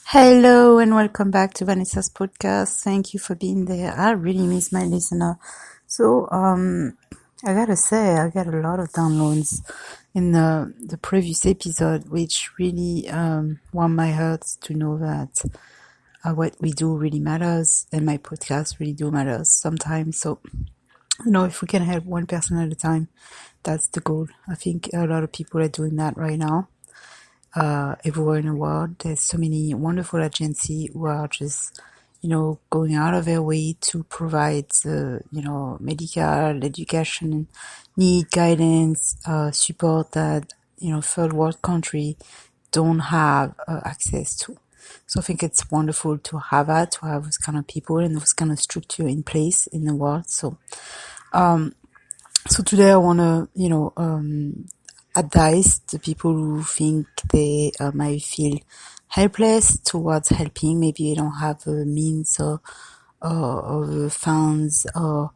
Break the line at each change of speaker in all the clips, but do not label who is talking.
Hello and welcome back to Vanessa's podcast. Thank you for being there. I really miss my listener. So, I gotta say, I got a lot of downloads in the previous episode, which really warmed my heart to know that what we do really matters, and my podcast really do matters sometimes. So, if we can help one person at a time, that's the goal. I think a lot of people are doing that right now. Everywhere in the world, there's so many wonderful agencies who are just, going out of their way to provide, medical, education, need guidance, support that, third world country don't have access to. So I think it's wonderful to have that, to have those kind of people and those kind of structure in place in the world. So today I want to, advise the people who think they might feel helpless towards helping. Maybe they don't have the means or the funds or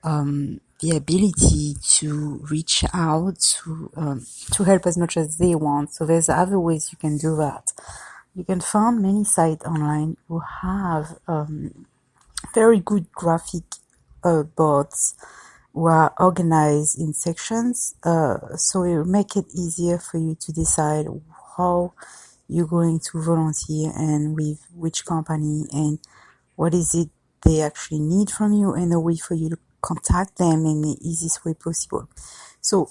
the ability to reach out to help as much as they want. So there's other ways you can do that. You can find many sites online who have very good graphic boards who are organized in sections, so it will make it easier for you to decide how you're going to volunteer and with which company and what is it they actually need from you, and a way for you to contact them in the easiest way possible. So,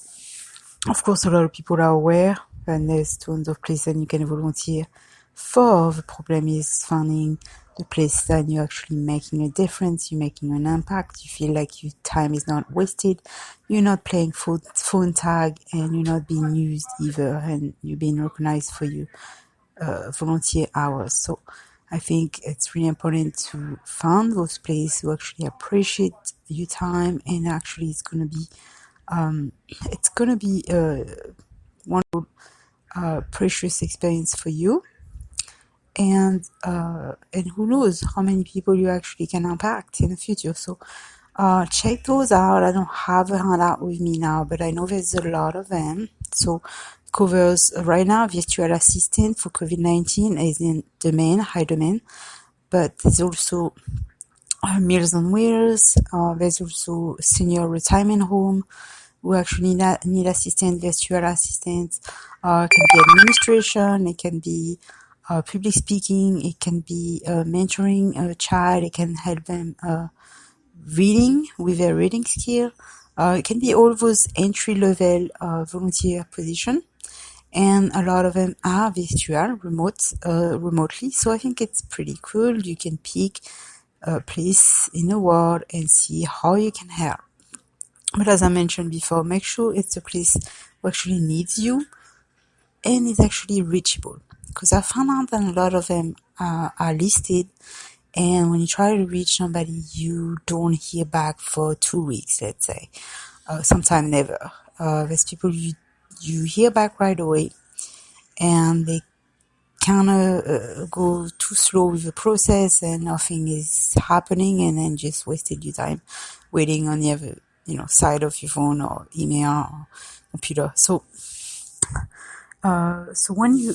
of course, a lot of people are aware and there's tons of places you can volunteer for. The problem is finding the place that you're actually making a difference, you're making an impact, you feel like your time is not wasted, you're not playing phone tag, and you're not being used either, and you're being recognized for your volunteer hours. So I think it's really important to find those places who actually appreciate your time, and actually it's going to be a wonderful, precious experience for you. And who knows how many people you actually can impact in the future. So check those out. I don't have a handout with me now, but I know there's a lot of them. So covers right now virtual assistant for COVID-19 is in high demand, but there's also Meals on Wheels. There's also senior retirement home who actually need assistance, virtual assistants. It can be administration, it can be public speaking, it can be mentoring a child, it can help them reading with their reading skill. It can be all those entry-level volunteer position, and a lot of them are virtual, remotely. So I think it's pretty cool. You can pick a place in the world and see how you can help. But as I mentioned before, make sure it's a place who actually needs you and is actually reachable. Because I found out that a lot of them are listed, and when you try to reach somebody, you don't hear back for 2 weeks, let's say. Sometimes never. There's people you hear back right away, and they kind of go too slow with the process, and nothing is happening, and then just wasted your time waiting on the other side of your phone or email or computer. So when you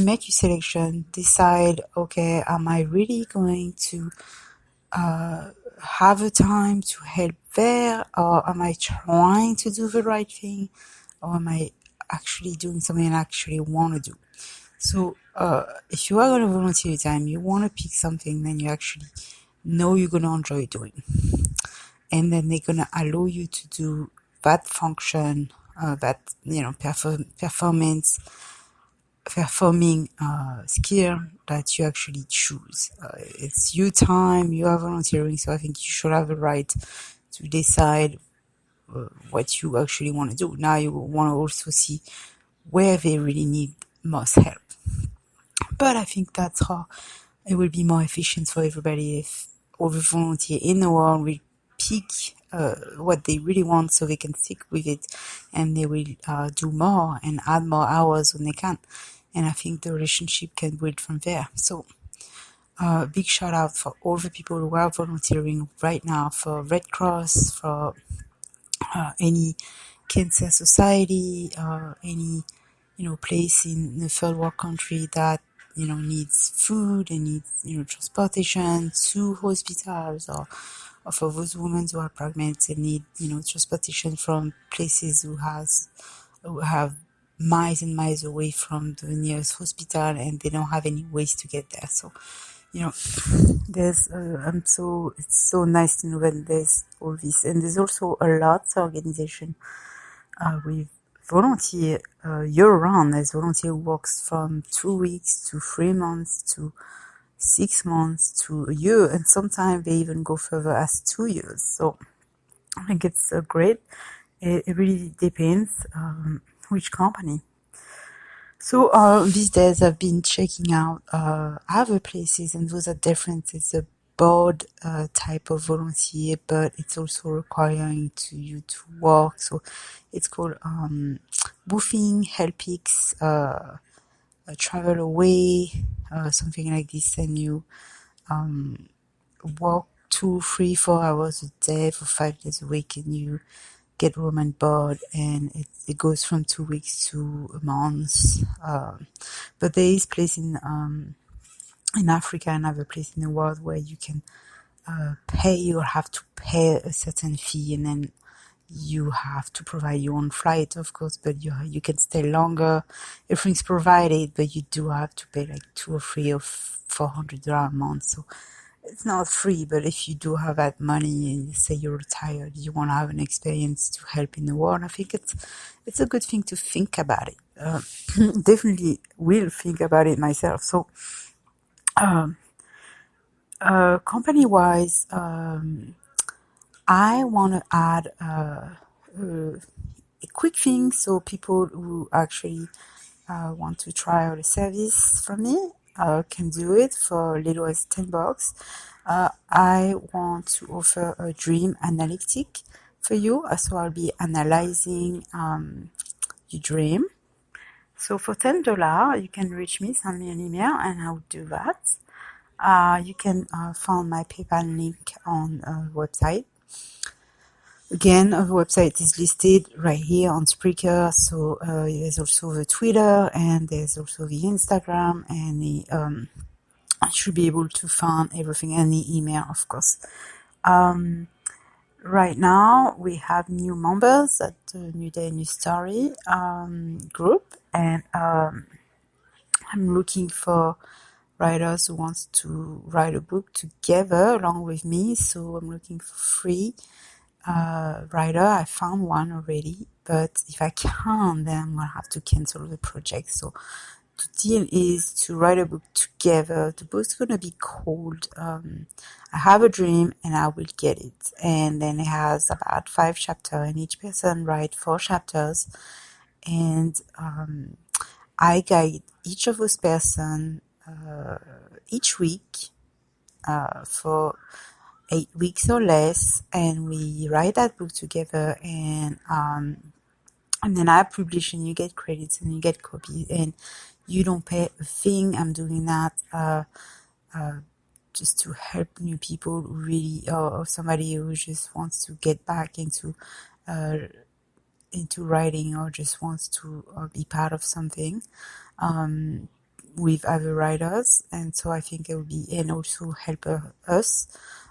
make your selection, decide, okay, am I really going to have a time to help there, or am I trying to do the right thing, or am I actually doing something I actually want to do? So if you are going to volunteer your time, you want to pick something that you actually know you're going to enjoy doing, and then they're going to allow you to do that function, that performing skill that you actually choose. It's your time, you are volunteering, so I think you should have the right to decide what you actually want to do. Now you want to also see where they really need most help. But I think that's how it will be more efficient for everybody if all the volunteers in the world will pick what they really want, so they can stick with it, and they will do more and add more hours when they can. And I think the relationship can build from there. So big shout out for all the people who are volunteering right now for Red Cross, for any cancer society, any place in the third world country that needs food and needs, transportation to hospitals, or for those women who are pregnant and need, transportation from places who have miles and miles away from the nearest hospital, and they don't have any ways to get there. So, there's it's so nice to know that there's all this, and there's also a lot of organization with volunteer year-round. There's volunteer who works from 2 weeks to 3 months to 6 months to a year, and sometimes they even go further as 2 years. So I think it's great. It really depends which company. So these days I've been checking out other places, and those are different. It's a board type of volunteer, but it's also requiring you to work. So it's called Boofing, Helpix, Travel Away, something like this, and you work 2, 3, 4 hours a day for 5 days a week, and you get room and board, and it goes from 2 weeks to a month. But there is place in Africa and other place in the world where you can pay or have to pay a certain fee, and then you have to provide your own flight, of course, but you can stay longer. Everything's provided, but you do have to pay like $200 or $300 or $400 a month. So it's not free, but if you do have that money and you say you're retired, you want to have an experience to help in the world, I think it's a good thing to think about it. Definitely will think about it myself. So company-wise, I want to add a quick thing, so people who actually want to try out a service from me can do it for little as $10. I want to offer a dream analytic for you, so I'll be analyzing your dream. So for $10, you can reach me, send me an email, and I'll do that. You can find my PayPal link on the website. Again, the website is listed right here on Spreaker. So there's also the Twitter, and there's also the Instagram, and I should be able to find everything, and the email, of course. Right now, we have new members at the New Day, New Story group, and I'm looking for writers who wants to write a book together along with me. So I'm looking for free writer. I found one already, but if I can't, then I'm gonna have to cancel the project. So the deal is to write a book together. The book's gonna be called I Have a Dream and I Will Get It, and then it has about 5 chapters, and each person write 4 chapters, and I guide each of those person each week for 8 weeks or less, and we write that book together, and then I publish, and you get credits, and you get copies, and you don't pay a thing. I'm doing that just to help new people who really, or somebody who just wants to get back into writing, or just wants to be part of something with other writers. And so I think it would be, and also help us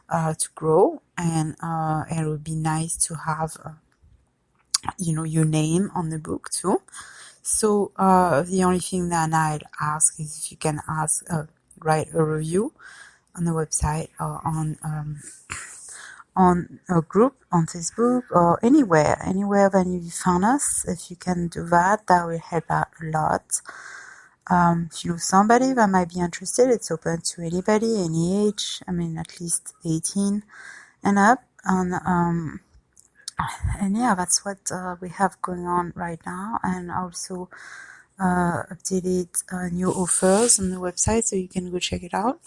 to grow, and it would be nice to have your name on the book too. So the only thing that I'd ask is if you can write a review on the website, or on a group on Facebook, or anywhere that you found us. If you can do that, that will help out a lot. If you know somebody that might be interested, it's open to anybody, any age. I mean, at least 18 and up. And yeah, that's what we have going on right now. And also updated new offers on the website, so you can go check it out.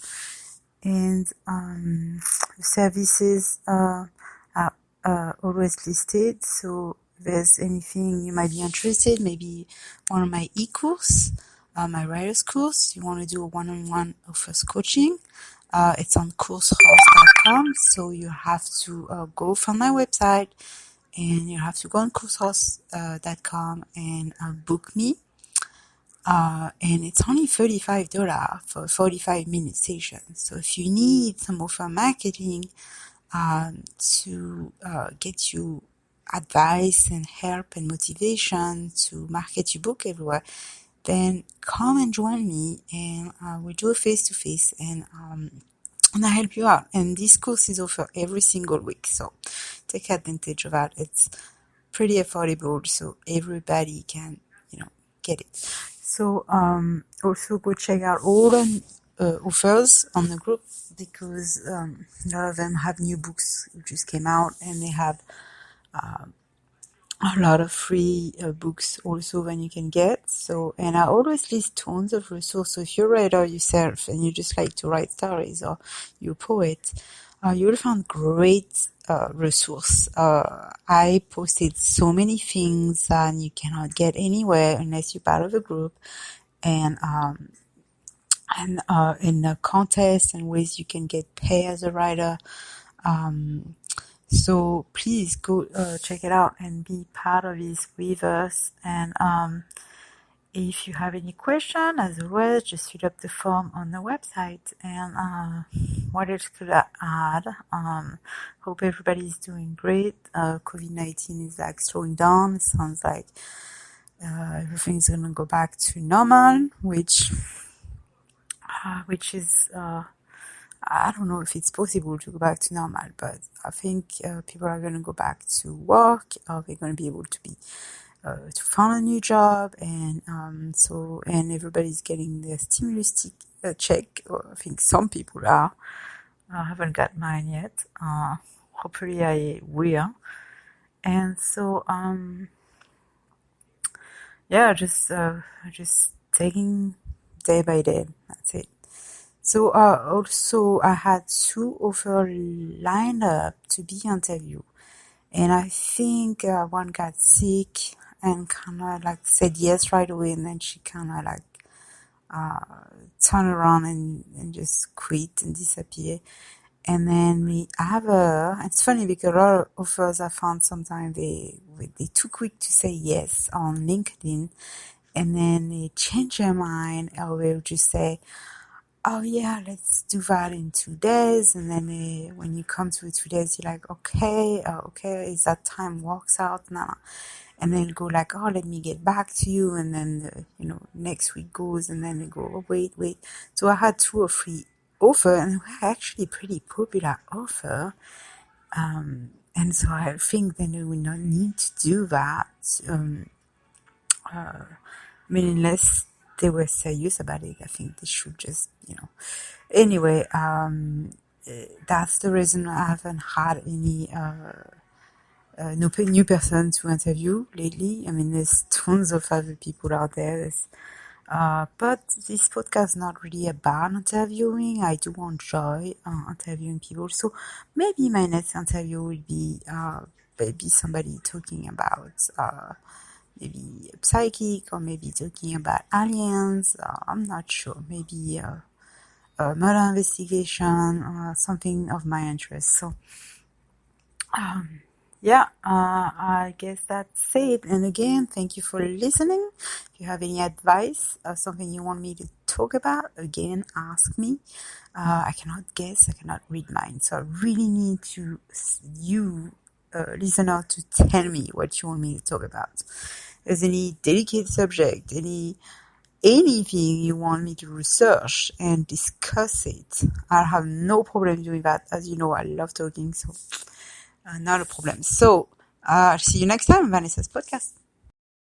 And the services are always listed. So if there's anything you might be interested, maybe one of my e-course, my writer's course, you want to do a one-on-one offers coaching, it's on CourseHorse.com. So you have to go from my website, and you have to go on CourseHorse.com and book me. And it's only $35 for a 45-minute session. So if you need some offer marketing to get you advice and help and motivation to market your book everywhere, then come and join me, and we'll do a face-to-face, and I help you out. And this course is offered every single week, so take advantage of that. It's pretty affordable, so everybody can, get it. So also go check out all the offers on the group, because a lot of them have new books which just came out, and they have a lot of free books also when you can get. So, and I always list tons of resources. So if you're a writer yourself and you just like to write stories, or you're a poet, you will find great resource. I posted so many things that you cannot get anywhere unless you're part of a group, and in a contest and ways you can get paid as a writer. So please go check it out and be part of this with us. And if you have any question, as always, just fill up the form on the website. And what else could I add? Hope everybody's doing great. COVID-19 is like slowing down. It sounds like everything's gonna go back to normal, which is I don't know if it's possible to go back to normal, but I think people are going to go back to work, or they're going to be able to to find a new job, and and everybody's getting their stimulus check, or I think some people are. I haven't got mine yet. Hopefully I will. And so, just taking day by day. That's it. So also I had 2 offers lined up to be interviewed, and I think one got sick and kind of like said yes right away, and then she kind of like turned around and just quit and disappear. And then it's funny because a lot of offers I found sometimes they're too quick to say yes on LinkedIn, and then they change their mind, or they'll just say, oh yeah, let's do that in 2 days. And then when you come to 2 days, you're like, okay, is that time works out now? And then go like, oh, let me get back to you. And then, next week goes, and then they go, oh, wait. So I had 2 or 3 offers, and they were actually pretty popular offer. And so I think then we will not need to do that. Unless they were serious about it, I think they should just, Anyway, that's the reason I haven't had any new person to interview lately. I mean, there's tons of other people out there. But this podcast is not really about interviewing. I do enjoy interviewing people. So maybe my next interview will be maybe somebody talking about maybe a psychic, or maybe talking about aliens. I'm not sure. Maybe a murder investigation, something of my interest. So, I guess that's it. And again, thank you for listening. If you have any advice or something you want me to talk about, again, ask me. I cannot guess. I cannot read minds. So I really need you, listener, to tell me what you want me to talk about. If there's any delicate subject, anything you want me to research and discuss it, I'll have no problem doing that. As you know, I love talking, so not a problem. So, I'll see you next time on Vanessa's podcast.